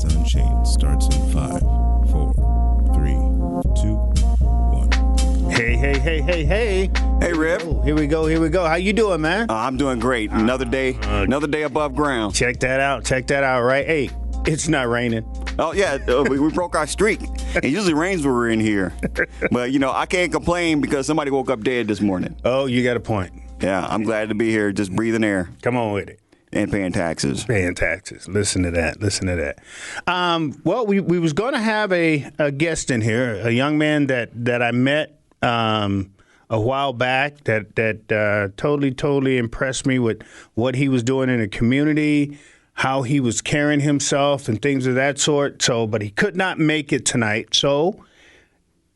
Minds Unchained starts in 5, 4, 3, 2, 1. Hey. Hey, Rip. Oh, here we go. How you doing, man? I'm doing great. Another day above ground. Check that out, right? Hey, it's not raining. Oh, yeah, we broke our streak. It usually rains when we're in here. But, I can't complain because somebody woke up dead this morning. Oh, you got a point. Yeah, I'm glad to be here, just breathing air. Come on with it. And paying taxes. Listen to that. Well, we was going to have a guest in here, a young man that I met a while back that totally impressed me with what he was doing in the community, how he was carrying himself and things of that sort. So, but he could not make it tonight. So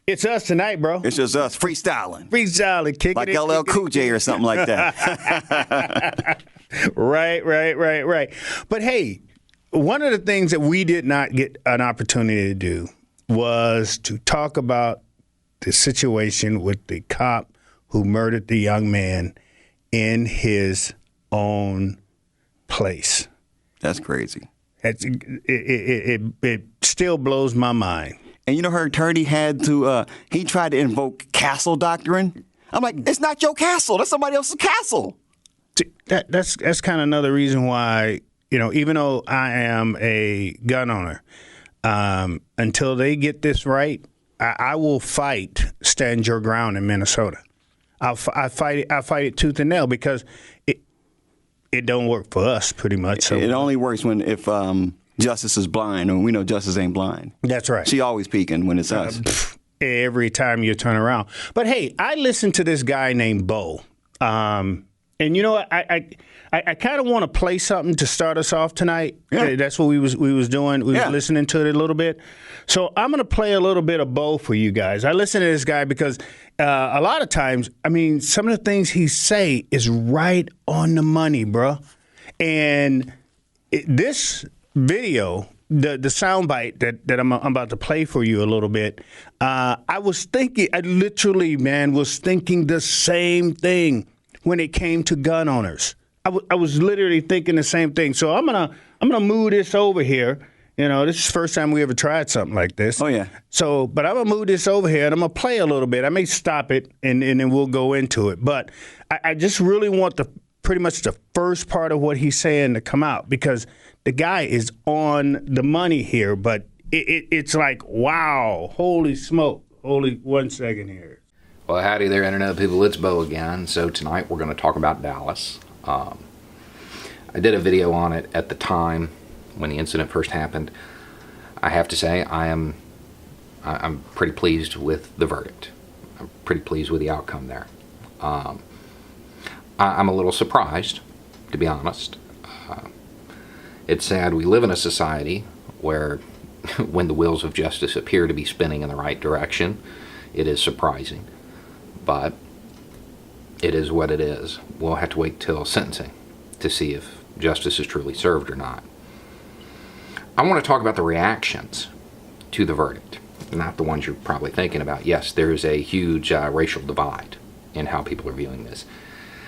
it's us tonight, bro. It's just us freestyling, kicking like it, LL Cool J or something like that. Right. But hey, one of the things that we did not get an opportunity to do was to talk about the situation with the cop who murdered the young man in his own place. That's crazy. It still blows my mind. And her attorney he tried to invoke castle doctrine. I'm like, it's not your castle. That's somebody else's castle. That's kind of another reason why, even though I am a gun owner, until they get this right, I will stand your ground in Minnesota. I fight it tooth and nail because it don't work for us pretty much. So it only works if justice is blind, and we know justice ain't blind. That's right. She always peeking when it's us. Every time you turn around. But hey, I listened to this guy named Bo. And you know what? I kind of want to play something to start us off tonight. Yeah. That's what we was doing. We was listening to it a little bit. So I'm going to play a little bit of Bo for you guys. I listen to this guy because a lot of times, some of the things he say is right on the money, bro. And this video, the soundbite that I'm about to play for you a little bit, I literally, man, was thinking the same thing when it came to gun owners. I was literally thinking the same thing. So I'm gonna move this over here. This is the first time we ever tried something like this. Oh, yeah. So, but I'm gonna move this over here and I'm gonna play a little bit. I may stop it and then we'll go into it. But I just really want pretty much the first part of what he's saying to come out because the guy is on the money here. But it's like, wow, holy smoke. Holy, 1 second here. Well, howdy there, Internet people. It's Bo again. So tonight we're going to talk about Dallas. I did a video on it at the time when the incident first happened. I have to say I'm pretty pleased with the verdict. I'm pretty pleased with the outcome there. I'm a little surprised, to be honest. It's sad we live in a society where when the wheels of justice appear to be spinning in the right direction, it is surprising. But it is what it is. We'll have to wait till sentencing to see if justice is truly served or not. I want to talk about the reactions to the verdict, not the ones you're probably thinking about. Yes, there is a huge racial divide in how people are viewing this.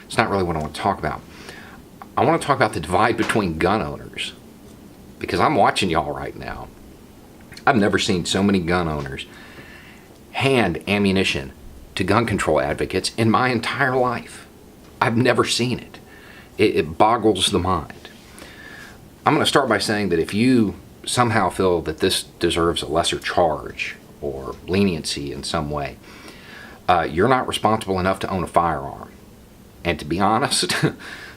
It's not really what I want to talk about. I want to talk about the divide between gun owners, because I'm watching y'all right now. I've never seen so many gun owners hand ammunition to gun control advocates in my entire life. I've never seen it. It boggles the mind. I'm going to start by saying that if you somehow feel that this deserves a lesser charge or leniency in some way, you're not responsible enough to own a firearm. And to be honest,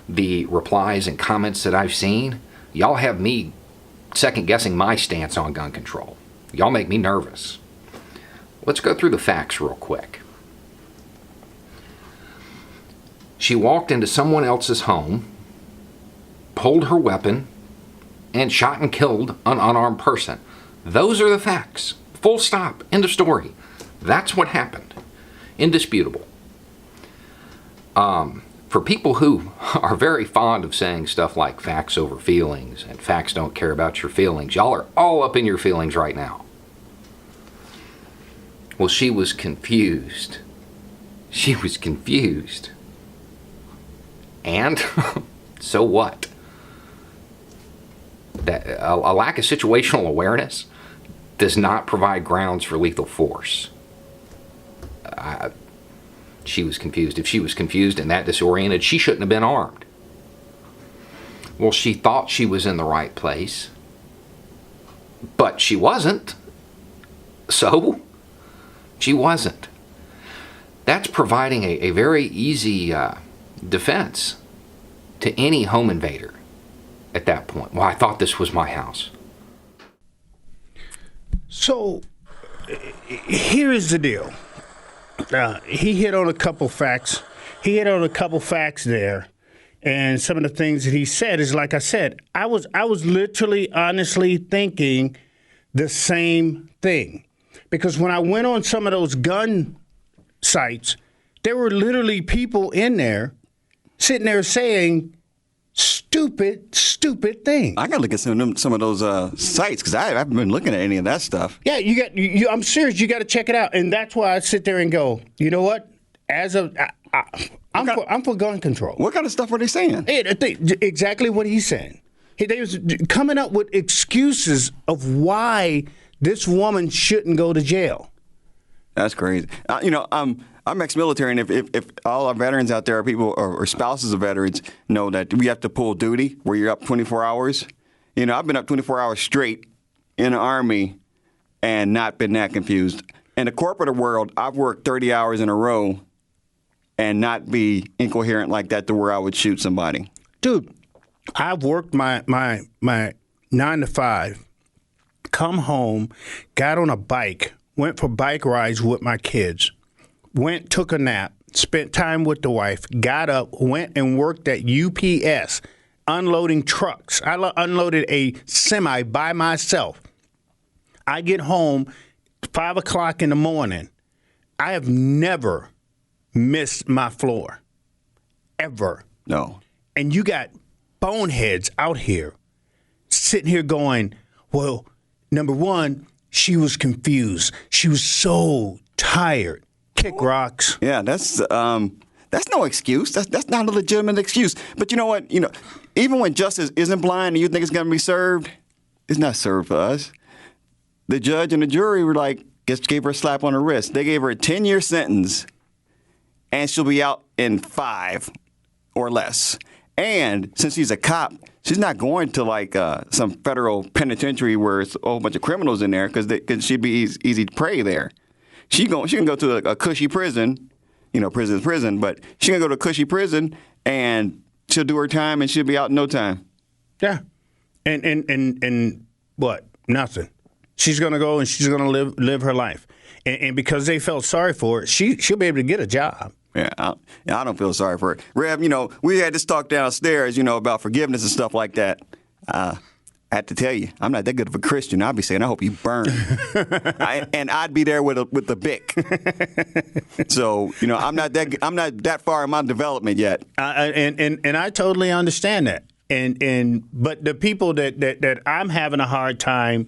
the replies and comments that I've seen, y'all have me second-guessing my stance on gun control. Y'all make me nervous. Let's go through the facts real quick. She walked into someone else's home, pulled her weapon, and shot and killed an unarmed person. Those are the facts. Full stop. End of story. That's what happened. Indisputable. For people who are very fond of saying stuff like facts over feelings and facts don't care about your feelings, y'all are all up in your feelings right now. Well, she was confused. She was confused. And so what? that a lack of situational awareness does not provide grounds for lethal force. She was confused. If she was confused and that disoriented, she shouldn't have been armed. Well, she thought she was in the right place, but she wasn't. So, she wasn't. That's providing a very easy defense to any home invader at that point. Well, I thought this was my house. So, here is the deal. He hit on a couple facts. He hit on a couple facts there. And some of the things that he said is, like I said, I was literally, honestly thinking the same thing. Because when I went on some of those gun sites, there were literally people in there sitting there saying stupid things. I gotta look at some of those sites because I haven't been looking at any of that stuff. Yeah, I'm serious. You got to check it out, and that's why I sit there and go, you know what? I'm for gun control. What kind of stuff were they saying? Exactly what he's saying. They was coming up with excuses of why this woman shouldn't go to jail. That's crazy. I'm ex-military, and if all our veterans out there are people or spouses of veterans know that we have to pull duty where you're up 24 hours. I've been up 24 hours straight in the Army and not been that confused. In the corporate world, I've worked 30 hours in a row and not be incoherent like that to where I would shoot somebody. Dude, I've worked my 9 to 5, come home, got on a bike, went for bike rides with my kids, took a nap, spent time with the wife, got up, went and worked at UPS, unloading trucks. I unloaded a semi by myself. I get home 5 o'clock in the morning. I have never missed my floor, ever. No. And you got boneheads out here sitting here going, well, number one, she was confused. She was so tired. Kick rocks. Yeah, that's no excuse. That's not a legitimate excuse. But you know what? Even when justice isn't blind and you think it's going to be served, it's not served for us. The judge and the jury were like, just gave her a slap on the wrist. They gave her a 10-year sentence, and she'll be out in 5 or less. And since she's a cop, she's not going to some federal penitentiary where it's a whole bunch of criminals in there because she'd be easy prey there. She can go to a cushy prison, prison's prison, but she can go to a cushy prison and she'll do her time and she'll be out in no time. Yeah, and what? Nothing. She's going to go and she's going to live her life, and because they felt sorry for her, she'll be able to get a job. Yeah, I don't feel sorry for it. Rev, we had this talk downstairs, about forgiveness and stuff like that. I have to tell you, I'm not that good of a Christian. I'll be saying, I hope you burn. And I'd be there with a bic. So, I'm not that far in my development yet. And I totally understand that. But the people that I'm having a hard time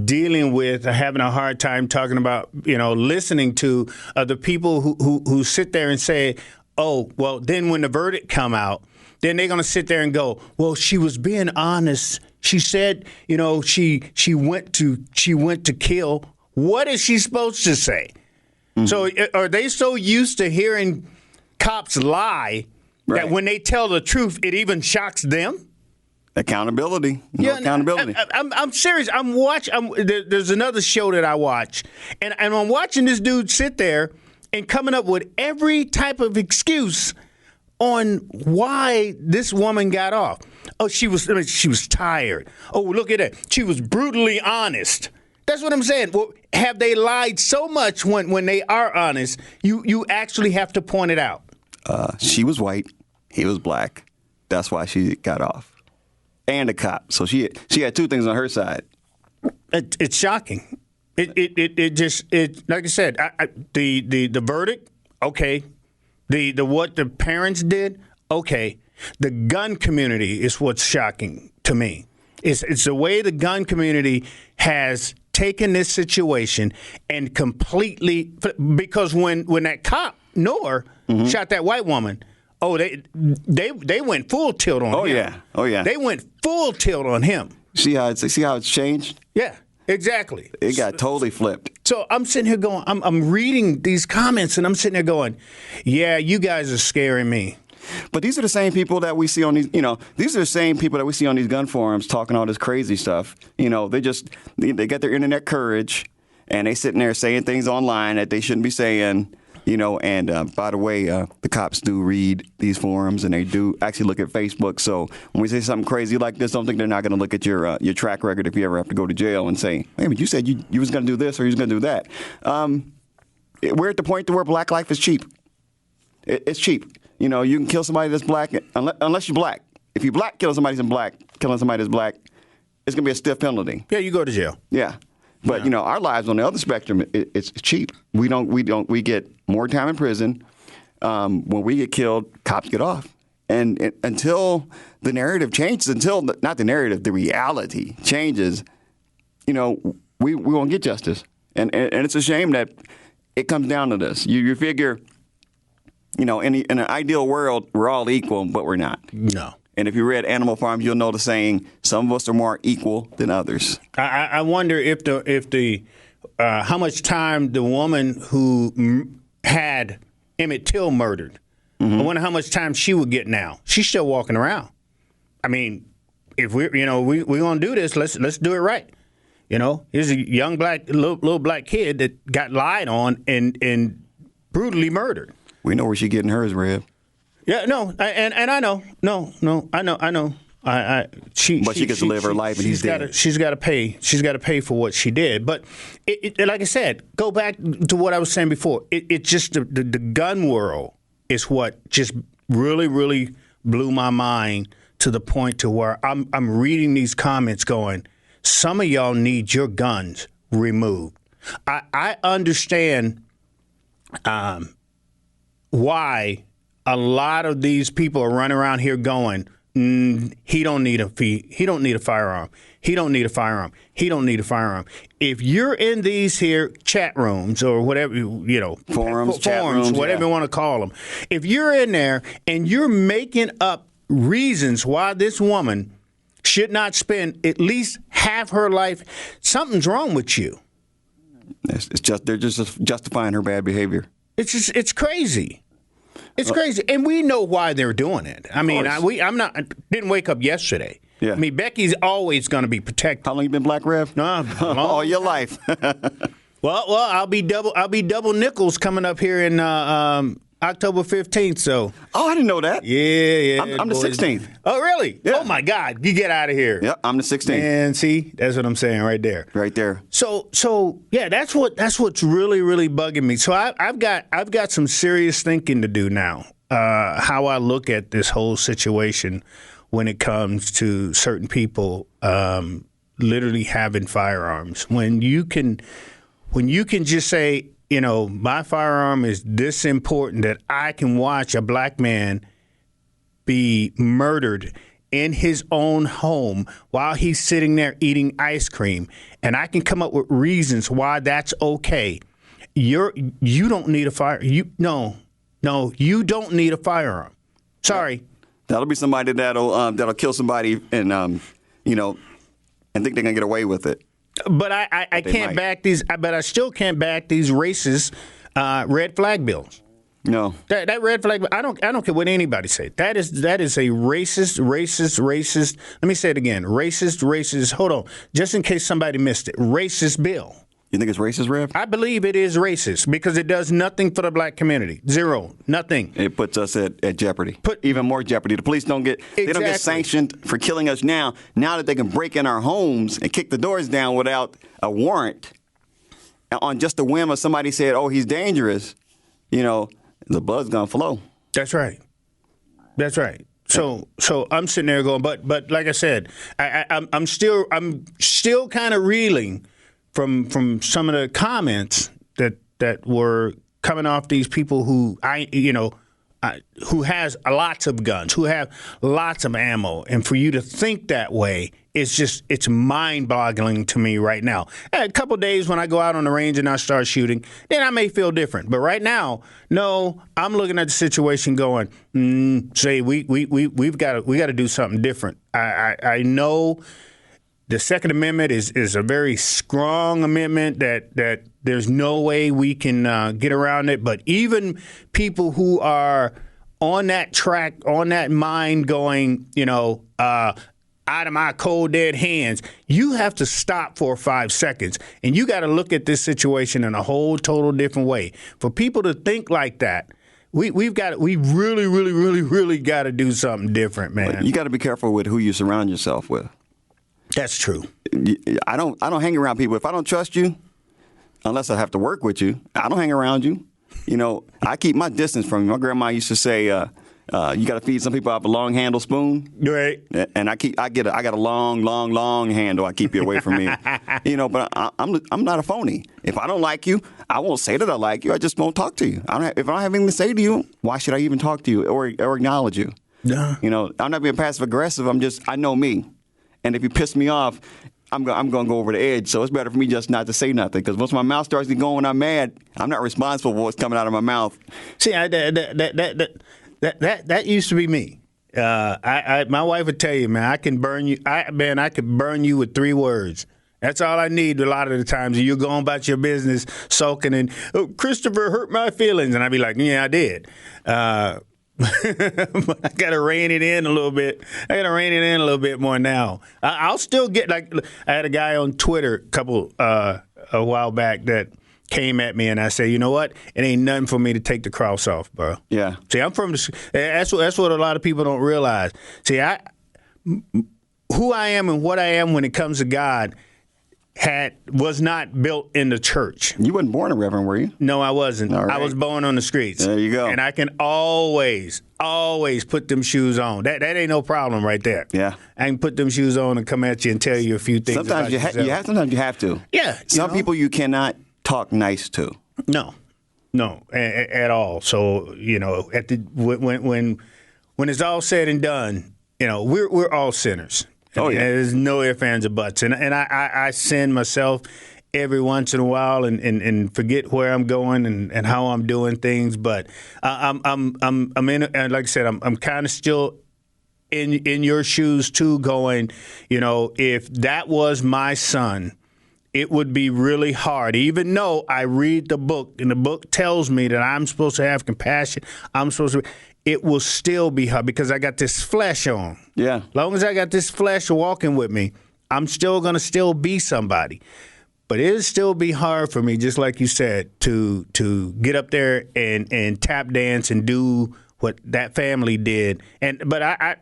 dealing with, having a hard time talking about, listening to, the people who sit there and say, oh, well, then when the verdict come out, then they're going to sit there and go, well, she was being honest. She said, she went to kill. What is she supposed to say? Mm-hmm. So are they so used to hearing cops lie that when they tell the truth, it even shocks them? Accountability. Accountability. I'm serious. There's another show that I watch, and I'm watching this dude sit there and coming up with every type of excuse on why this woman got off. Oh, she was tired. Oh, look at that. She was brutally honest. That's what I'm saying. Well, have they lied so much when they are honest, you actually have to point it out? She was white. He was black. That's why she got off. And a cop. So she had two things on her side. It's shocking. It just like I said, the verdict, okay. The what the parents did, okay. The gun community is what's shocking to me. It's the way the gun community has taken this situation and completely, because when that cop Noor shot that white woman, oh, they went full tilt on him. Oh yeah. They went full tilt on him. See how it's changed? Yeah, exactly. It got totally flipped. So I'm sitting here going, I'm reading these comments, and I'm sitting there going, yeah, you guys are scaring me. But these are the same people that we see on these, these are the same people that we see on these gun forums talking all this crazy stuff. They got their internet courage, and they sitting there saying things online that they shouldn't be saying. And by the way, the cops do read these forums, and they do actually look at Facebook. So when we say something crazy like this, don't think they're not going to look at your track record if you ever have to go to jail and say, hey, but you said you was going to do this or you was going to do that. We're at the point to where black life is cheap. It's cheap. You can kill somebody that's black unless you're black. If you're black, killing somebody that's black, it's going to be a stiff penalty. Yeah, you go to jail. Yeah. But our lives on the other spectrum, it's cheap. We get more time in prison. When we get killed, cops get off. And until the narrative changes, not the narrative, the reality changes, we won't get justice. And it's a shame that it comes down to this. You figure, in an ideal world, we're all equal, but we're not. No. And if you read Animal Farm, you'll know the saying, some of us are more equal than others. I wonder if the how much time the woman who had Emmett Till murdered, I wonder how much time she would get now. She's still walking around. I mean, if we're gonna do this, let's do it right. Here's a young little black kid that got lied on and brutally murdered. We know where she's getting hers, Rev. Yeah, no, and I know. No, I know. She gets to live her life, and he's dead. She's got to pay. She's got to pay for what she did. But like I said, go back to what I was saying before. It just the gun world is what just really, really blew my mind to the point to where I'm reading these comments going, some of y'all need your guns removed. I understand why a lot of these people are running around here going, he don't need a firearm. He don't need a firearm. He don't need a firearm. If you're in these here chat rooms or whatever, forums, chat rooms, whatever you want to call them, if you're in there and you're making up reasons why this woman should not spend at least half her life, something's wrong with you. They're just justifying her bad behavior. It's crazy. It's crazy, and we know why they're doing it. I mean, didn't wake up yesterday. Yeah. I mean, Becky's always going to be protected. How long you been Black Rev? No, all your life. well, I'll be double nickels coming up here in October 15th. So. Oh, I didn't know that. Yeah. I'm the 16th. Oh, really? Yeah. Oh my God! You get out of here. Yeah, I'm the 16th. And see, that's what I'm saying right there. Right there. So yeah, that's what's really, really bugging me. So I've got some serious thinking to do now. How I look at this whole situation when it comes to certain people literally having firearms. When you can just say, my firearm is this important that I can watch a black man be murdered in his own home while he's sitting there eating ice cream, and I can come up with reasons why that's okay. You don't need a fire. No, you don't need a firearm. Sorry. That'll be somebody that'll kill somebody and and think they're gonna get away with it. But I can't back these. But I still can't back these racist red flag bills. No, that red flag. I don't care what anybody say. That is a racist. Let me say it again. Racist. Hold on, just in case somebody missed it. Racist bill. You think it's racist, Rev? I believe it is racist because it does nothing for the black community. Zero. Nothing. It puts us at jeopardy. Even more jeopardy. The police don't get sanctioned for killing us now. Now that they can break in our homes and kick the doors down without a warrant, on just a whim of somebody said, "Oh, he's dangerous," the blood's gonna flow. That's right. So I'm sitting there going, but like I said, I'm still kind of reeling from some of the comments that were coming off these people who who has lots of guns, who have lots of ammo, and for you to think that way, it's mind-boggling to me right now. A couple days when I go out on the range and I start shooting, then I may feel different. But right now, no, I'm looking at the situation going, we've got to do something different. I know the Second Amendment is a very strong amendment that there's no way we can get around it. But even people who are on that track, on that mind going, out of my cold, dead hands, you have to stop for 5 seconds. And you got to look at this situation in a whole total different way. For people to think like that, we really, really, really, really got to do something different, man. But you got to be careful with who you surround yourself with. That's true. I don't hang around people. If I don't trust you, unless I have to work with you, I don't hang around you. I keep my distance from you. My grandma used to say, you got to feed some people off a long handle spoon. Right. And I got a long handle. I keep you away from me. But I'm not a phony. If I don't like you, I won't say that I like you. I just won't talk to you. If I don't have anything to say to you, why should I even talk to you or acknowledge you? Yeah. I'm not being passive aggressive. I know me. And if you piss me off, I'm going to go over the edge. So it's better for me just not to say nothing. Because once my mouth starts to go when I'm mad, I'm not responsible for what's coming out of my mouth. See, that used to be me. My wife would tell you, man, I can burn you. I could burn you with 3 words. That's all I need a lot of the times. You're going about your business, sulking, and Christopher hurt my feelings. And I'd be like, yeah, I did. But I got to rein it in a little bit. I got to rein it in a little bit more now. I'll still get, I had a guy on Twitter a while back that came at me, and I said, you know what? It ain't nothing for me to take the cross off, bro. Yeah. See, I'm from that's what a lot of people don't realize. See, who I am and what I am when it comes to God was not built in the church. You wasn't born a reverend, were you? No, I wasn't. Right. I was born on the streets. There you go. And I can always put them shoes on. That ain't no problem right there. Yeah. I can put them shoes on and come at you and tell you a few things. Sometimes you have to. Yeah. Some people you cannot talk nice to. No, at all. So when it's all said and done, we're all sinners. Oh, yeah. There's no ifs, ands, or buts. And I sin myself every once in a while and forget where I'm going and how I'm doing things. But I'm in, and like I said, I'm kind of still in your shoes too, going, if that was my son, it would be really hard. Even though I read the book and the book tells me that I'm supposed to have compassion, it will still be hard because I got this flesh on. Yeah. As long as I got this flesh walking with me, I'm still going to still be somebody. But it'll still be hard for me, just like you said, to get up there and tap dance and do what that family did. But I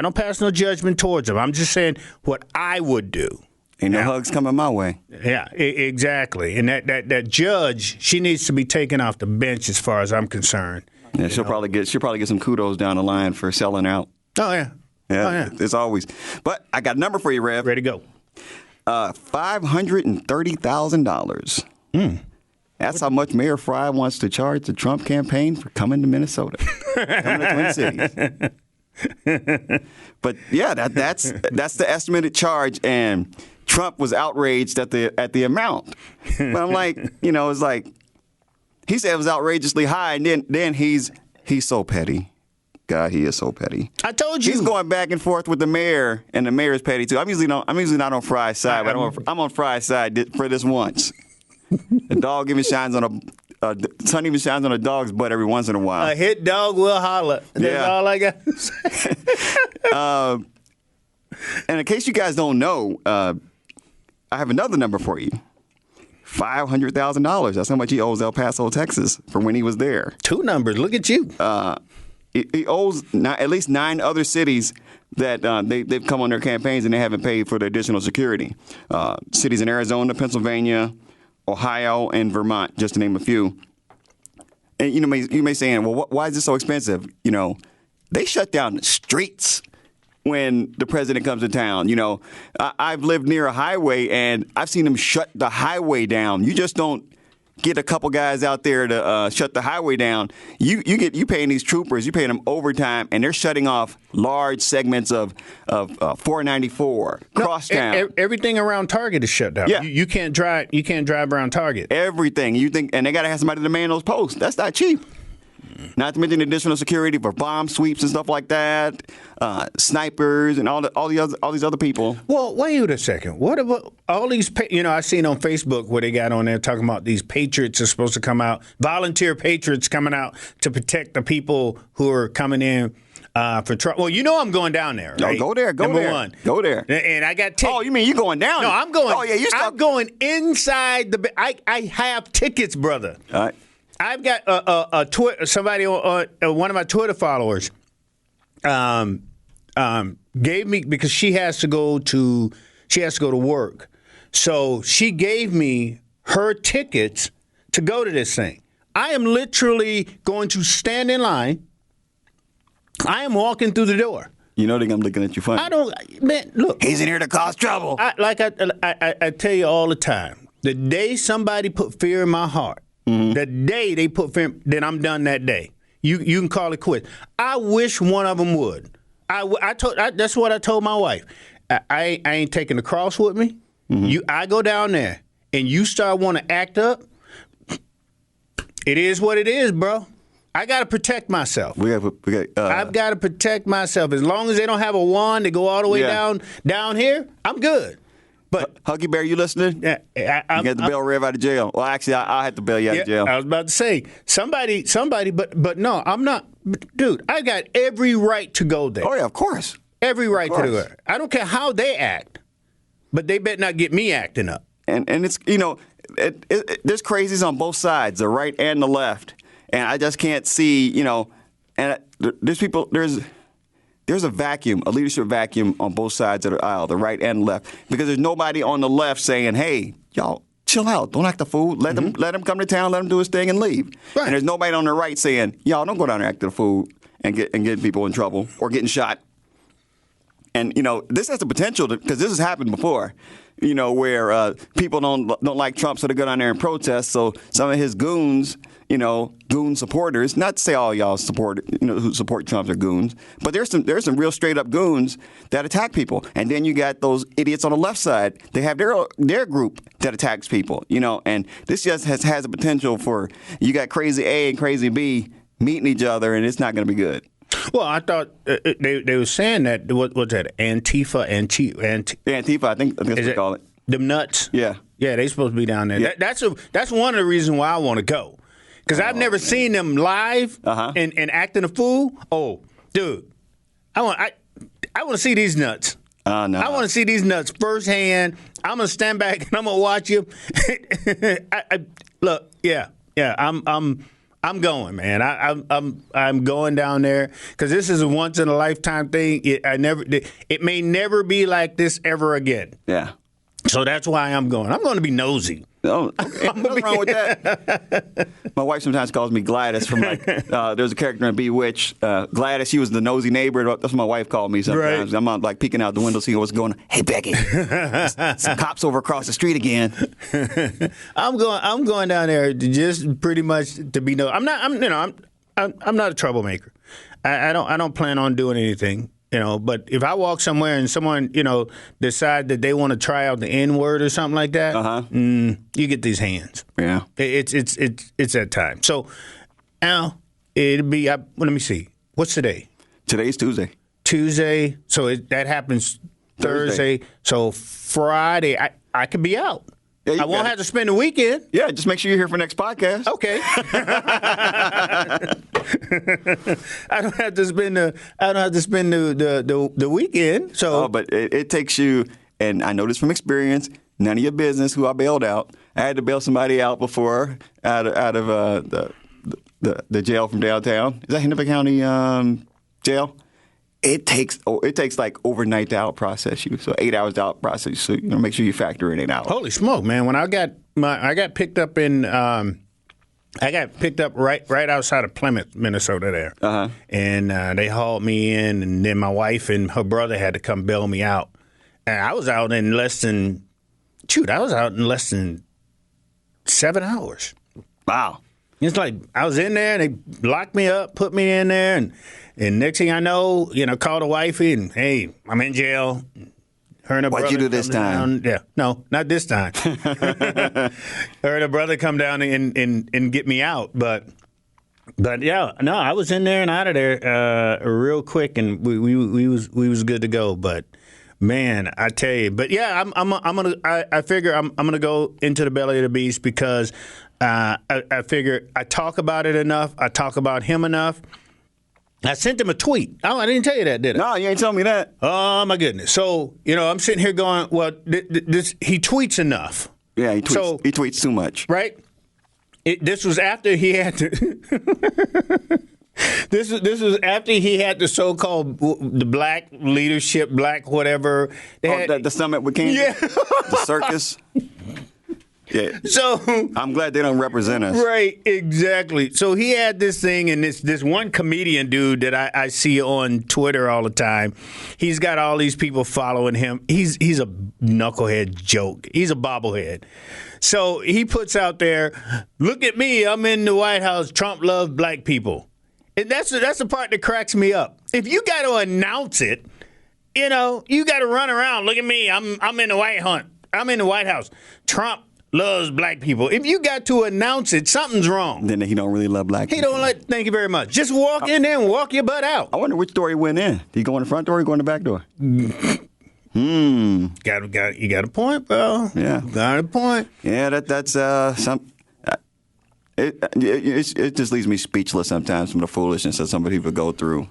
don't pass no judgment towards them. I'm just saying what I would do. Ain't no hugs coming my way. Yeah, exactly. And that judge, she needs to be taken off the bench as far as I'm concerned. Yeah, she'll probably get some kudos down the line for selling out. Oh yeah. Yeah. It's always. But I got a number for you, Rev. Ready to go. $530,000. That's how much Mayor Frey wants to charge the Trump campaign for coming to Minnesota, coming to Twin Cities. But yeah, that's the estimated charge, and Trump was outraged at the amount. But I'm like, it's like. He said it was outrageously high, and then he's so petty. God, he is so petty. I told you. He's going back and forth with the mayor, and the mayor is petty too. I'm usually not on Frey's side, but I'm on Frey's side for this once. The dog even shines on the sun even shines on a dog's butt every once in a while. A hit dog will holler. That's all I got to say. And in case you guys don't know, I have another number for you. $500,000. That's how much he owes El Paso, Texas, for when he was there. 2 numbers. Look at you. He owes at least 9 other cities that they've come on their campaigns and they haven't paid for the additional security. Cities in Arizona, Pennsylvania, Ohio, and Vermont, just to name a few. And you may say, well, why is this so expensive? They shut down the streets when the president comes to town. I've lived near a highway, and I've seen them shut the highway down. You just don't get a couple guys out there to shut the highway down. You paying these troopers, you paying them overtime, and they're shutting off large segments of 494 crosstown. Everything around Target is shut down. Yeah. You can't drive around Target. Everything. And they got to have somebody to man those posts. That's not cheap. Not to mention additional security for bomb sweeps and stuff like that, snipers and all these other people. Well, wait a second. What about all these? I seen on Facebook where they got on there talking about these patriots are supposed to come out, volunteer patriots coming out to protect the people who are coming in for trouble. Well, I'm going down there. Right? No, go there. Number one, go there. And I got tickets. Oh, you mean you going down? No, I'm going. Oh yeah, I'm going inside the. I have tickets, brother. All right. I've got a Twitter. Somebody on one of my Twitter followers gave me, because she has to go to work, so she gave me her tickets to go to this thing. I am literally going to stand in line. I am walking through the door. You know they're gonna be looking at you funny. Look. He's in here to cause trouble. I tell you all the time. The day somebody put fear in my heart. The day they put fear, then I'm done that day. You can call it quits. I wish one of them would. That's what I told my wife. I ain't taking the cross with me. I go down there and you start want to act up. It is what it is, bro. I got to protect myself. I've got to protect myself. As long as they don't have a wand to go all the way down here, I'm good. But Huggy Bear, you listening? Yeah, you got the bail Rev out of jail. Well, actually, I had to bail you out of jail. I was about to say somebody, but no, I'm not, dude. I got every right to go there. Oh yeah, of course. Every right to do it. I don't care how they act, but they better not get me acting up. And it's there's crazies on both sides, the right and the left, and I just can't see and there's people There's a vacuum, a leadership vacuum on both sides of the aisle, the right and the left, because there's nobody on the left saying, "Hey, y'all, chill out, don't act a fool. Let him come to town, let him do his thing, and leave." Right. And there's nobody on the right saying, "Y'all, don't go down there acting a fool and getting people in trouble or getting shot." And this has the potential because this has happened before. Where people don't like Trump, so they go down there and protest. So some of his goons, goon supporters, not to say all y'all who support Trump are goons, but there's some real straight up goons that attack people. And then you got those idiots on the left side. They have their group that attacks people. And this just has the potential for you got crazy A and crazy B meeting each other, and it's not going to be good. Well, I thought they were saying that, what's that, Antifa, I think that's what they call it. Them nuts? Yeah. Yeah, they supposed to be down there. Yeah. That's one of the reasons why I want to go. Because I've never seen them live and acting a fool. Oh, dude, I want to see these nuts. No. I want to see these nuts firsthand. I'm going to stand back and I'm going to watch you. Look, I'm going, man. I'm going down there because this is a once in a lifetime thing. It may never be like this ever again. Yeah. So that's why I'm going. I'm going to be nosy. No, nothing wrong with that. My wife sometimes calls me Gladys from there's a character in Bewitched. Gladys, she was the nosy neighbor. That's what my wife called me sometimes. Right. I'm out peeking out the window seeing what's going on. Hey, Becky, some cops over across the street again. I'm going down there to just pretty much to be nosy. I'm not a troublemaker. I don't plan on doing anything. But if I walk somewhere and someone, decide that they want to try out the N-word or something like that, you get these hands. Yeah, it's that time. So now it'll be. Let me see. What's today? Today's Tuesday. Tuesday. So that happens Thursday. So Friday, I could be out. Yeah, I won't have to spend the weekend. Yeah, just make sure you're here for next podcast. Okay. I don't have to spend the weekend. So, but it takes you, and I know this from experience. None of your business who I bailed out. I had to bail somebody out before out of the jail from downtown. Is that Hennepin County jail? It takes like overnight to out process you, so 8 hours to out process you. So make sure you factor in 8 hours. Holy smoke, man! When I got picked up in, I got picked up right outside of Plymouth, Minnesota there, and they hauled me in, and then my wife and her brother had to come bail me out, and I was out in less than 7 hours. Wow! It's like I was in there, and they locked me up, put me in there, and next thing I know, called a wifey and, hey, I'm in jail. Her and her What'd you do this time? Yeah, no, not this time. Her and her brother come down and get me out. But But yeah, no, I was in there and out of there real quick, and we was good to go. But man, I tell you, but yeah, I figure I'm gonna go into the belly of the beast because I figure I talk about it enough. I talk about him enough. I sent him a tweet. Oh, I didn't tell you that, did I? No, you ain't telling me that. Oh my goodness. So I'm sitting here going, well, he tweets enough. Yeah, he tweets too much. Right? This was after he had to. This was after he had the so-called the black leadership, black whatever. The summit with Kansas? Yeah. The circus? Yeah. So I'm glad they don't represent us. Right, exactly. So he had this thing, and this one comedian dude that I see on Twitter all the time. He's got all these people following him. He's a knucklehead joke. He's a bobblehead. So he puts out there, look at me, I'm in the White House. Trump loves black people. And that's the part that cracks me up. If you got to announce it, you got to run around. Look at me, I'm in the White House. Trump loves black people. If you got to announce it, something's wrong. Then he don't really love black people. Thank you very much. Just walk in there and walk your butt out. I wonder which door he went in. Did he go in the front door or go in the back door? You got a point, bro. Yeah. Got a point. Yeah, that's some. It just leaves me speechless sometimes from the foolishness that some people go through.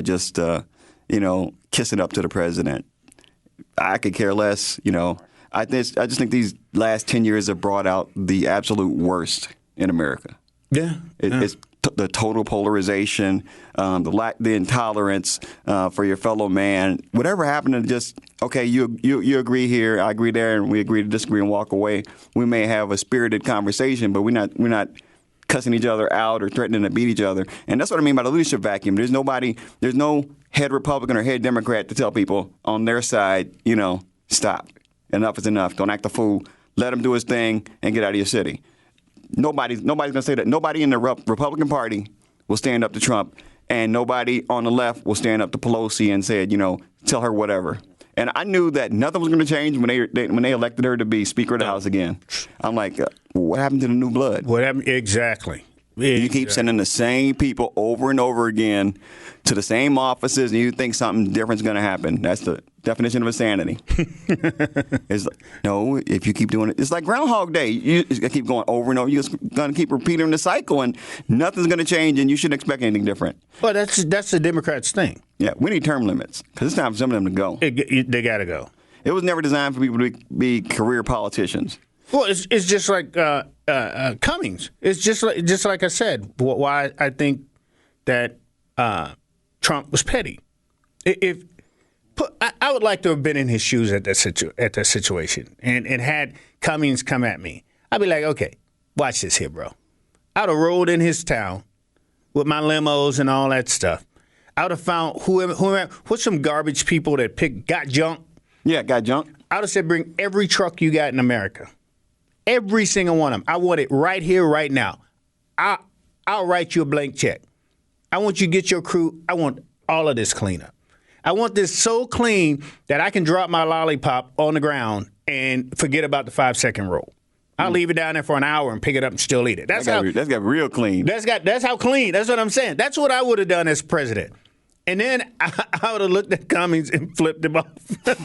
Just kissing up to the president. I could care less. I just think these last 10 years have brought out the absolute worst in America. Yeah. It's the total polarization, the intolerance for your fellow man. Whatever happened to just, okay, you agree here, I agree there, and we agree to disagree and walk away. We may have a spirited conversation, but we're not cussing each other out or threatening to beat each other. And that's what I mean by the leadership vacuum. There's no head Republican or head Democrat to tell people on their side, stop. Enough is enough. Don't act a fool. Let him do his thing and get out of your city. Nobody's going to say that. Nobody in the Republican Party will stand up to Trump, and nobody on the left will stand up to Pelosi and say, tell her whatever. And I knew that nothing was going to change when they elected her to be Speaker of the House again. I'm like, what happened to the new blood? What happened? Exactly. You keep sending the same people over and over again to the same offices, and you think something different is going to happen. That's the definition of insanity. It's like, no, if you keep doing it, it's like Groundhog Day. You just keep going over and over. You're just going to keep repeating the cycle, and nothing's going to change, and you shouldn't expect anything different. Well, that's the Democrats' thing. Yeah, we need term limits because it's time for some of them to go. They got to go. It was never designed for people to be career politicians. Well, it's just like Cummings. It's just like I said. Why I think that Trump was petty. I would like to have been in his shoes at that situation and had Cummings come at me. I'd be like, okay, watch this here, bro. I'd have rolled in his town with my limos and all that stuff. I would have found who's some garbage people that got junk. Yeah, got junk. I would have said, bring every truck you got in America. Every single one of them. I want it right here, right now. I'll write you a blank check. I want you to get your crew. I want all of this cleanup. I want this so clean that I can drop my lollipop on the ground and forget about the 5-second rule. I'll leave it down there for an hour and pick it up and still eat it. That's got real clean. That's how clean. That's what I'm saying. That's what I would have done as president. And then I would have looked at Cummings and flipped him off. That's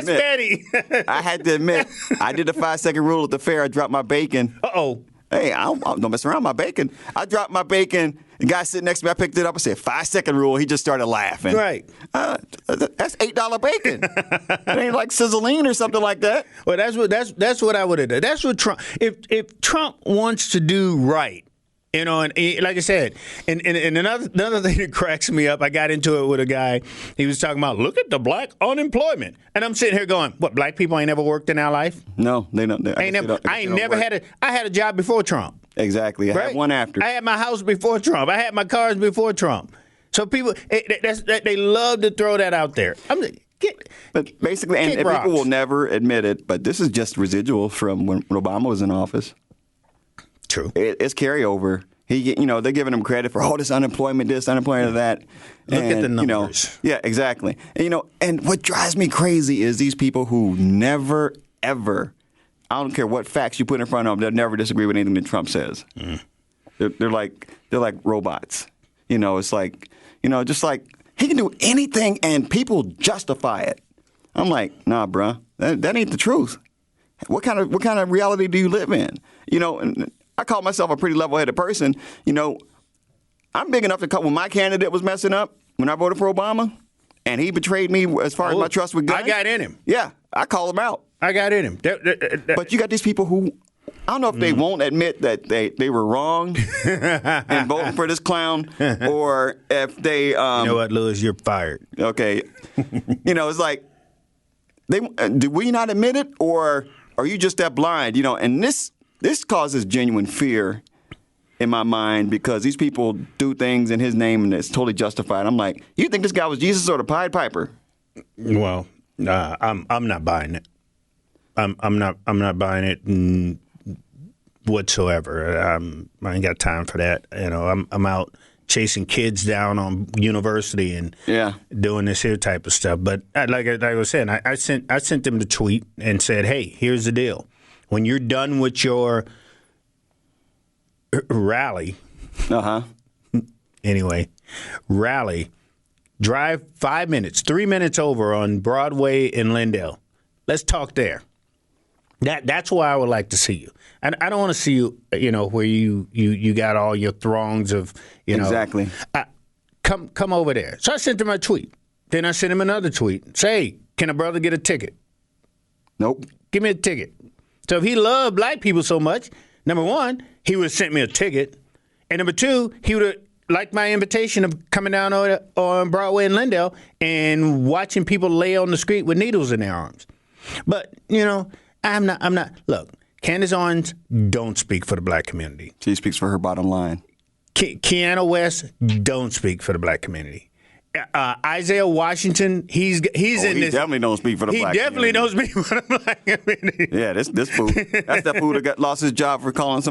petty. I had to admit, I did the 5-second rule at the fair. I dropped my bacon. Uh-oh. Hey, I don't mess around with my bacon. I dropped my bacon. The guy sitting next to me, I picked it up and said, 5-second rule. He just started laughing. Right. That's $8 bacon. It ain't like sizzling or something like that. Well, that's what I would have done. That's what Trump. If Trump wants to do right, and like I said, and another thing that cracks me up, I got into it with a guy. He was talking about, look at the black unemployment, and I'm sitting here going, what? Black people ain't never worked in our life? No, they don't. I had a job before Trump. Exactly. I had one after. I had my house before Trump. I had my cars before Trump. So people, they love to throw that out there. But basically, and people will never admit it, but this is just residual from when Obama was in office. True. It's carryover. They're giving him credit for this unemployment, that. Look at the numbers. Yeah, exactly. And what drives me crazy is these people who never, ever, I don't care what facts you put in front of them, they'll never disagree with anything that Trump says. They're like robots. It's like, just like he can do anything and people justify it. I'm like, nah, bruh, that ain't the truth. What kind of reality do you live in? And I call myself a pretty level-headed person. I'm big enough to when my candidate was messing up when I voted for Obama, and he betrayed me as far as my trust with guns. I got in him. Yeah, I call him out. I got in him. But you got these people who, I don't know if they won't admit that they were wrong in voting for this clown, or if they... you know what, Lewis, you're fired. Okay. It's like, do we not admit it, or are you just that blind? And this causes genuine fear in my mind, because these people do things in his name and it's totally justified. I'm like, you think this guy was Jesus or the Pied Piper? Well, I'm not buying it. I'm not buying it whatsoever. I ain't got time for that. I'm out chasing kids down on university and doing this here type of stuff. But like I was saying, I sent them the tweet and said, hey, here's the deal. When you're done with your rally, rally, drive 5 minutes, 3 minutes over on Broadway in Lindale. Let's talk there. That's where I would like to see you. And I don't want to see you, where you got all your throngs of, Exactly. Come over there. So I sent him a tweet. Then I sent him another tweet. Say, can a brother get a ticket? Nope. Give me a ticket. So if he loved black people so much, number one, he would have sent me a ticket. And number two, he would have liked my invitation of coming down on Broadway in Lindale and watching people lay on the street with needles in their arms. But, I'm not. Look, Candace Owens don't speak for the black community. She speaks for her bottom line. Keanu West don't speak for the black community. Isaiah Washington, he's in this. He definitely don't speak for the black community. He definitely don't speak for the black community. Yeah, this fool. That's that fool that lost his job for calling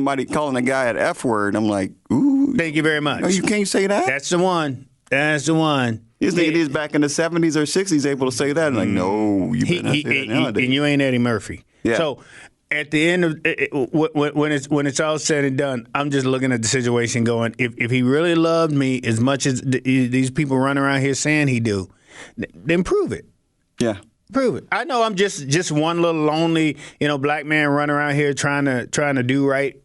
a guy an F word. I'm like, ooh. Thank you very much. No, you can't say that. That's the one. He's back in the 70s or 60s able to say that. I'm like, no, you better not say that nowadays. And you ain't Eddie Murphy. Yeah. So at the end of it, when it's all said and done, I'm just looking at the situation going, if he really loved me as much as these people run around here saying he do, then prove it. Yeah. Prove it. I know I'm just one little lonely, black man running around here trying to do right,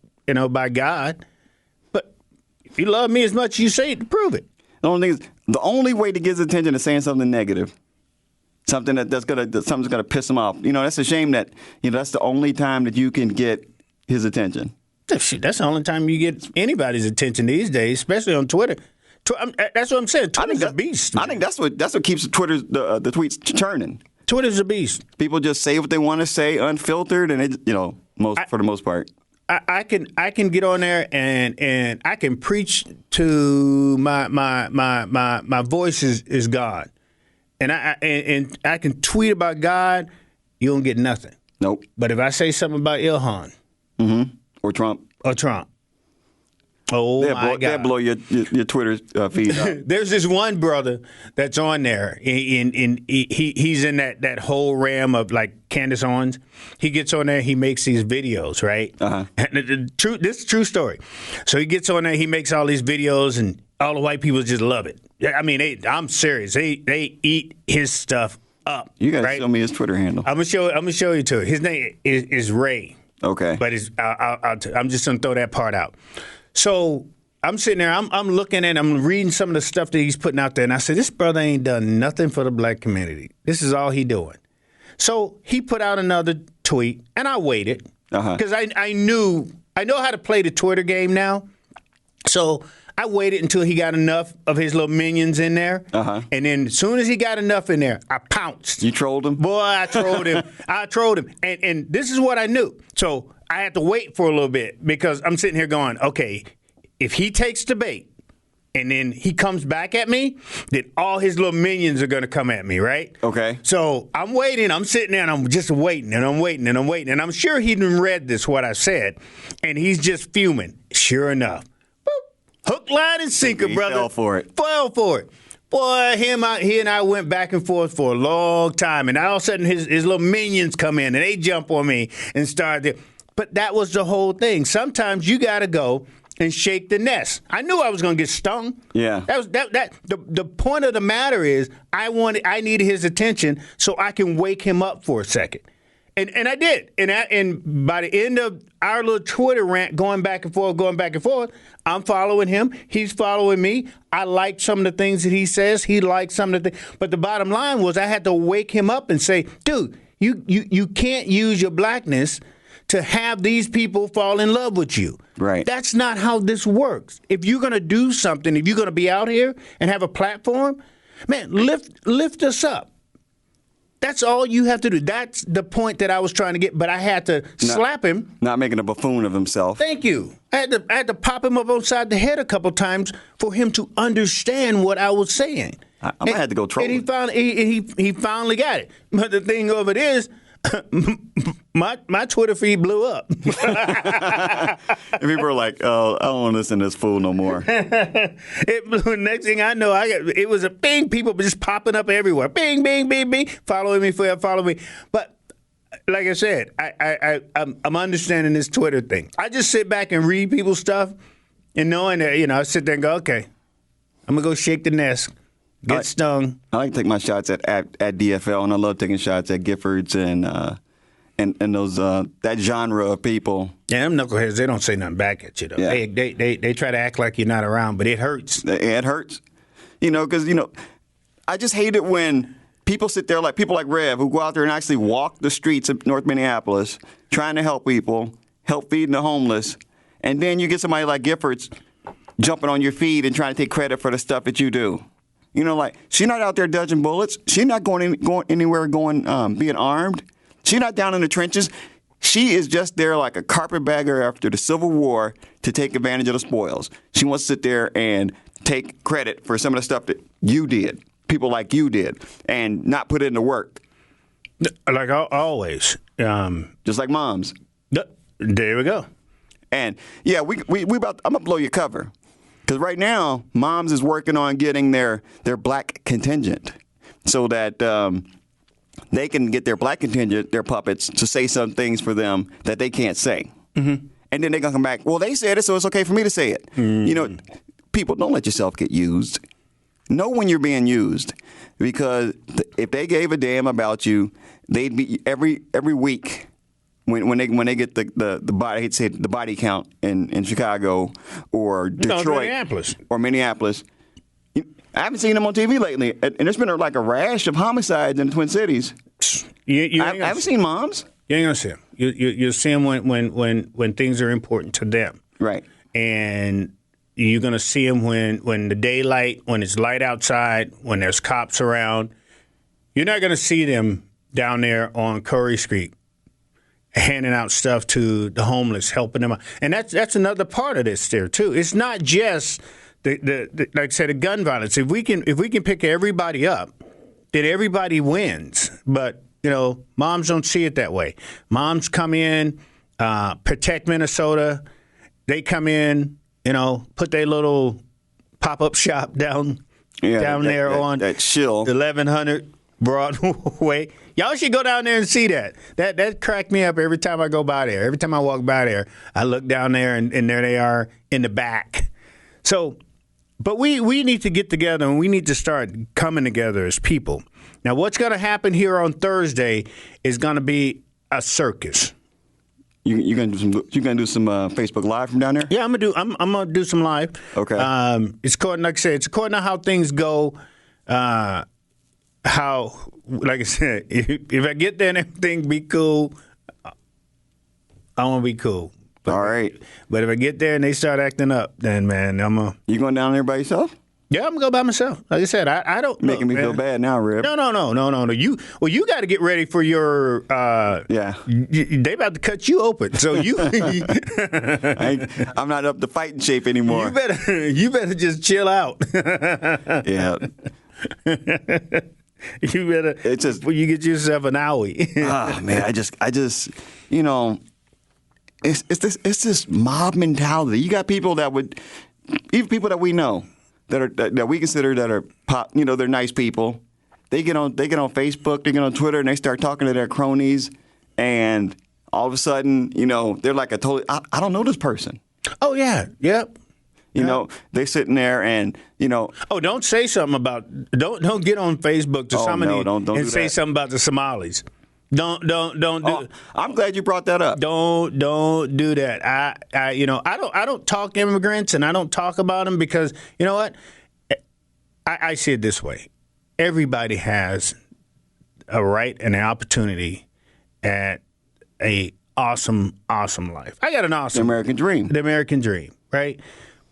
by God. But if you love me as much as you say it, prove it. The only way to get his attention is saying something negative. Something something's gonna piss him off. That's a shame that that's the only time that you can get his attention. That's the only time you get anybody's attention these days, especially on Twitter. That's what I'm saying. Twitter's a beast. Man. I think that's what keeps the tweets churning. Twitter's a beast. People just say what they want to say, unfiltered, and for the most part. I can get on there and I can preach to my voice is God. And I can tweet about God, you don't get nothing. Nope. But if I say something about Ilhan, or Trump, oh my God, they'll blow your Twitter feed up. There's this one brother that's on there, and he's in that whole realm of like Candace Owens. He gets on there, he makes these videos, right? And this is a true story. So he gets on there, he makes all these videos, and all the white people just love it. I mean, I'm serious. They eat his stuff up. You gotta show me his Twitter handle. I'm gonna show you too. His name is Ray. Okay. But I'm just gonna throw that part out. So I'm sitting there. I'm looking at. I'm reading some of the stuff that he's putting out there, and I said, this brother ain't done nothing for the black community. This is all he doing. So he put out another tweet, and I waited because I know how to play the Twitter game now. So I waited until he got enough of his little minions in there. And then as soon as he got enough in there, I pounced. You trolled him? Boy, I trolled him. And this is what I knew. So I had to wait for a little bit because I'm sitting here going, okay, if he takes the bait and then he comes back at me, then all his little minions are going to come at me, right? Okay. So I'm waiting. I'm sitting there and I'm just waiting and I'm waiting and I'm waiting. And I'm sure he didn't read what I said. And he's just fuming. Sure enough. Hook, line, and sinker, brother. Fell for it. Boy, he and I went back and forth for a long time. And all of a sudden, his little minions come in, and they jump on me and start there. But that was the whole thing. Sometimes you got to go and shake the nest. I knew I was going to get stung. Yeah. The point of the matter is I needed his attention so I can wake him up for a second. And I did. And by the end of our little Twitter rant, going back and forth, I'm following him. He's following me. I like some of the things that he says. He likes some of the things. But the bottom line was I had to wake him up and say, dude, you can't use your blackness to have these people fall in love with you. Right. That's not how this works. If you're going to do something, if you're going to be out here and have a platform, man, lift us up. That's all you have to do. That's the point that I was trying to get, but I had to slap him. Not making a buffoon of himself. Thank you. I had to pop him up upside the head a couple times for him to understand what I was saying. I might have to go troll him. And he finally got it. But the thing of it is, my Twitter feed blew up. And people are like, "Oh, I don't want to listen to this fool no more." It blew. Next thing I know, it was a bing. People just popping up everywhere. Bing, bing, bing, bing. Following me, following me. But like I said, I'm understanding this Twitter thing. I just sit back and read people's stuff, and knowing that I sit there and go, "Okay, I'm gonna go shake the nest." Get stung. I like to take my shots at DFL, and I love taking shots at Giffords and those that genre of people. Yeah, them knuckleheads, they don't say nothing back at you though. Yeah. They try to act like you're not around, but it hurts. It hurts, because I just hate it when people sit there like people like Rev who go out there and actually walk the streets of North Minneapolis trying to help people, help feeding the homeless, and then you get somebody like Giffords jumping on your feed and trying to take credit for the stuff that you do. Like she's not out there dodging bullets. She's not going anywhere being armed. She's not down in the trenches. She is just there like a carpetbagger after the Civil War to take advantage of the spoils. She wants to sit there and take credit for some of the stuff that you did, people like you did, and not put it into work. Like always. Just like moms. There we go. And yeah, I'm gonna blow your cover. Because right now, Moms is working on getting their black contingent so that they can get their black contingent, their puppets, to say some things for them that they can't say. Mm-hmm. And then they're going to come back, well, they said it, so it's okay for me to say it. Mm-hmm. People, don't let yourself get used. Know when you're being used. Because if they gave a damn about you, they'd be every week. When they get the body, I hate to say it, the body count in Chicago or Detroit or Minneapolis, I haven't seen them on TV lately, and there's been like a rash of homicides in the Twin Cities. I haven't seen moms. You ain't gonna see them. You'll see them when things are important to them, right? And you're gonna see them when the daylight, when it's light outside, when there's cops around. You're not gonna see them down there on Curry Street, handing out stuff to the homeless, helping them out. And that's another part of this there too. It's not just the like I said, the gun violence. If we can pick everybody up, then everybody wins. But moms don't see it that way. Moms come in, protect Minnesota. They come in, put their little pop-up shop down there on that shill 1100 Broadway. Y'all should go down there and see that. That cracked me up every time I go by there. Every time I walk by there, I look down there, and there they are in the back. So, but we need to get together, and we need to start coming together as people. Now, what's going to happen here on Thursday is going to be a circus. You gonna do some Facebook Live from down there? Yeah, I'm gonna do some live. Okay. It's according, like I said, it's according to how things go. How, like I said, if I get there and everything be cool, I want to be cool. All right. But if I get there and they start acting up, then man, You going down there by yourself? Yeah, I'm gonna go by myself. Like I said, I don't. Making me feel bad now, Rip. No. You got to get ready for your. Yeah. They about to cut you open, so you. I'm not up to fighting shape anymore. You better just chill out. Yeah. You better. It's just you get yourself an owie. Oh man, I just it's this mob mentality. You got people even people that we know that we consider that are they're nice people. They get on Facebook, they get on Twitter, and they start talking to their cronies, and all of a sudden, they're like I don't know this person. Oh yeah, yep. You know, they sitting there and, you know. Oh, don't say something about, don't get on Facebook to somebody don't and do say that. something about the Somalis. Don't do. I'm glad you brought that up. Don't do that. I don't talk immigrants and I don't talk about them because, you know what? I see it this way. Everybody has a right and an opportunity at a awesome life. I got an awesome. The American dream. The American dream, right?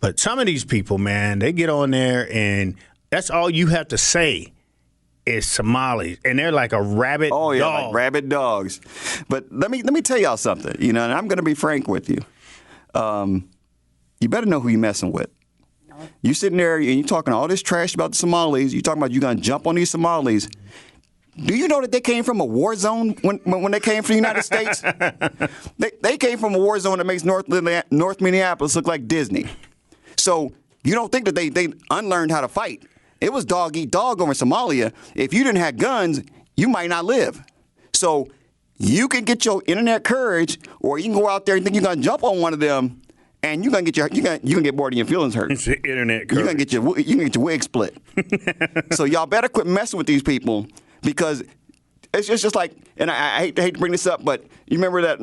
But some of these people, man, they get on there and that's all you have to say is Somalis, and they're like a rabid dog. Oh, yeah, like rabid dogs. But let me tell y'all something, you know, and I'm going to be frank with you. You better know who you're messing with. You sitting there and you talking all this trash about the Somalis. You talking about you going to jump on these Somalis. Do you know that they came from a war zone when they came from the United States? They came from a war zone that makes North Minneapolis look like Disney. So you don't think that they unlearned how to fight. It was dog eat dog over in Somalia. If you didn't have guns, you might not live. So you can get your internet courage, or you can go out there and think you're gonna jump on one of them, and you're gonna get more than your feelings hurt. It's the internet courage. You're gonna get your wig split. So y'all better quit messing with these people because it's just like, and I hate to bring this up, but you remember that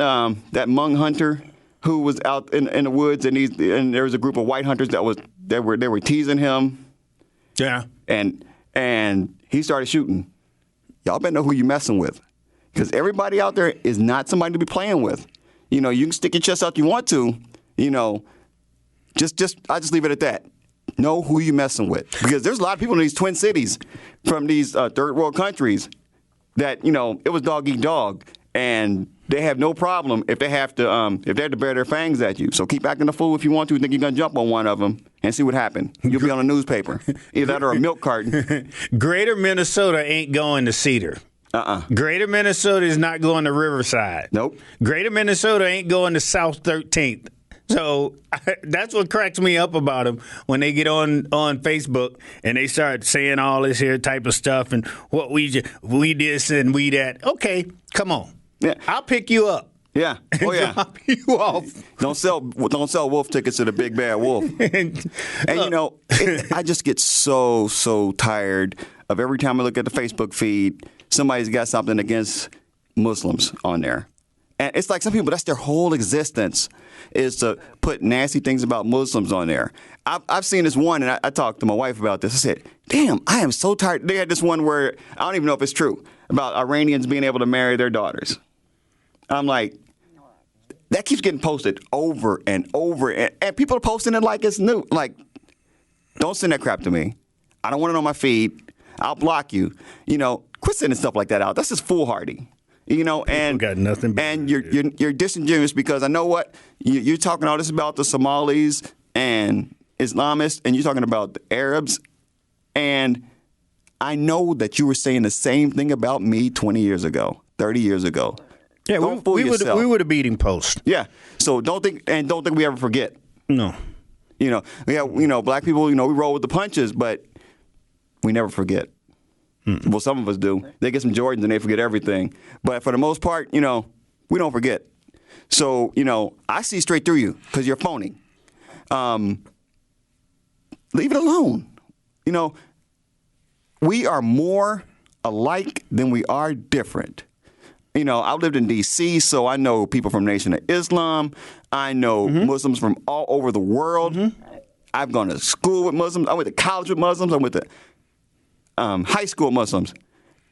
that Hmong hunter who was out in the woods and there was a group of white hunters that were teasing him. Yeah. And he started shooting. Y'all better know who you're messing with. Because everybody out there is not somebody to be playing with. You know, you can stick your chest out if you want to. You know, I just leave it at that. Know who you're messing with. Because there's a lot of people in these twin cities from these third world countries that, you know, it was dog eat dog. And they have no problem if they have to bear their fangs at you. So keep acting a fool if you want to. Think you're gonna jump on one of them and see what happened. You'll be on the newspaper, either that or a milk carton. Greater Minnesota ain't going to Cedar. Greater Minnesota is not going to Riverside. Nope. Greater Minnesota ain't going to South 13th. So that's what cracks me up about them when they get on Facebook and they start saying all this here type of stuff and what we this and we that. Okay, come on. Yeah. I'll pick you up. Yeah. Oh yeah. Drop you off. Don't sell wolf tickets to the big bad wolf. And you know, I just get so tired of every time I look at the Facebook feed, somebody's got something against Muslims on there. And it's like some people, that's their whole existence is to put nasty things about Muslims on there. I've seen this one, and I talked to my wife about this. I said, damn, I am so tired. They had this one where, I don't even know if it's true, about Iranians being able to marry their daughters. I'm like, that keeps getting posted over and over. And people are posting it like it's new. Like, don't send that crap to me. I don't want it on my feed. I'll block you. You know, quit sending stuff like that out. That's just foolhardy. You know, and got nothing and you're disingenuous because I know what you're talking all this about the Somalis and Islamists, and you're talking about the Arabs, and I know that you were saying the same thing about me 20 years ago, 30 years ago. Yeah, don't fool yourself. We would have beating post. Yeah, so don't think we ever forget. No, you know, black people, you know, we roll with the punches, but we never forget. Well, some of us do. They get some Jordans and they forget everything. But for the most part, you know, we don't forget. So, you know, I see straight through you because you're phony. Leave it alone. You know, we are more alike than we are different. You know, I lived in D.C., so I know people from the Nation of Islam. I know Muslims from all over the world. I've gone to school with Muslims. I went to college with Muslims. I went to high school Muslims,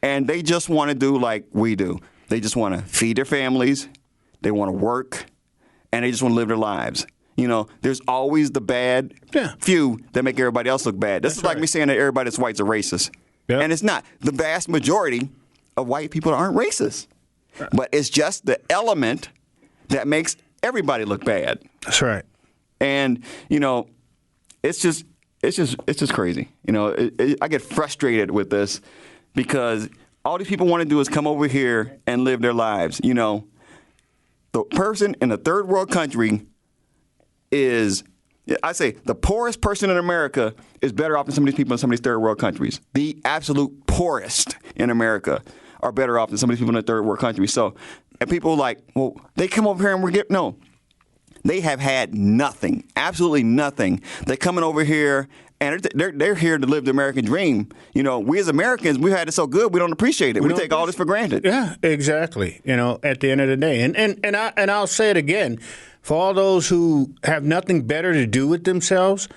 and they just want to do like we do. They just want to feed their families, they want to work, and they just want to live their lives. You know, there's always the bad few that make everybody else look bad. This is like me saying that everybody that's white's a racist. Yeah. And it's not. The vast majority of white people aren't racist. But it's just the element that makes everybody look bad. That's right. And, you know, it's just crazy. You know, I get frustrated with this because all these people want to do is come over here and live their lives. You know, the person in a third world country is, I say, the poorest person in America is better off than some of these people in some of these third world countries. The absolute poorest in America are better off than some of these people in the third world countries. So, and people like, well, they come over here and no. They have had nothing, absolutely nothing. They're coming over here, and they're here to live the American dream. You know, we as Americans, we've had it so good, we don't appreciate it. We take all this for granted. Yeah, exactly. You know, at the end of the day, and I'll say it again, for all those who have nothing better to do with themselves,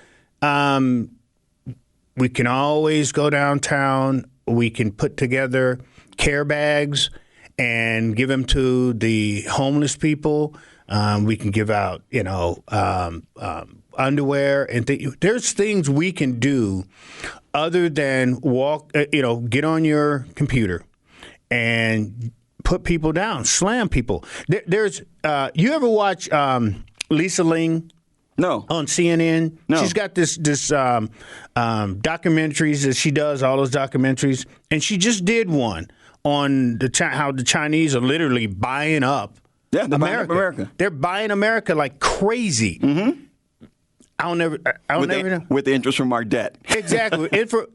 we can always go downtown. We can put together care bags and give them to the homeless people. We can give out, underwear and there's things we can do other than get on your computer and put people down, slam people. There's you ever watch Lisa Ling? No. On CNN? No. She's got this documentaries that she does, all those documentaries, and she just did one on how the Chinese are literally buying up America. Buying up America. They're buying America like crazy. Mm-hmm. I'll never know. With the interest from our debt. Exactly.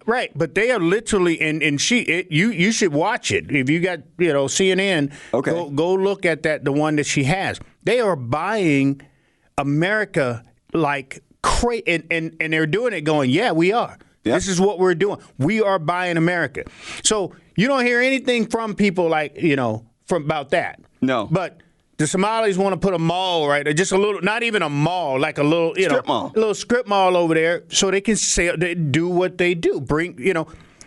Right. But they are literally, you should watch it. If you got, CNN, okay. Go look at the one that she has. They are buying America like crazy. And they're doing it going, yeah, we are. Yep. This is what we're doing. We are buying America. So you don't hear anything from people about that. No. But the Somalis want to put a mall right there, just a little, not even a mall, like a little, strip mall. A little strip mall over there, so they can they do what they do.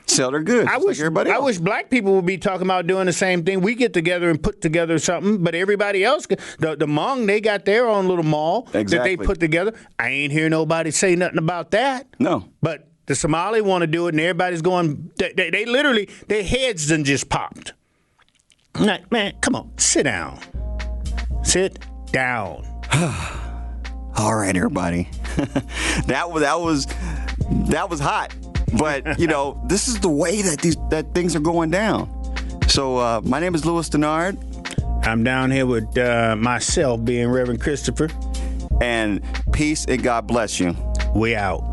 Sell their goods. I wish black people would be talking about doing the same thing. We get together and put together something, but everybody else, the Hmong, they got their own little mall that they put together. I ain't hear nobody say nothing about that. No. But the Somali want to do it, and everybody's going. They literally, their heads done just popped. I'm like, man, come on, sit down. Sit down. All right, everybody. that was hot. But this is the way that things are going down. So my name is Louis Denard. I'm down here with myself being Reverend Christopher. And peace and God bless you. We out.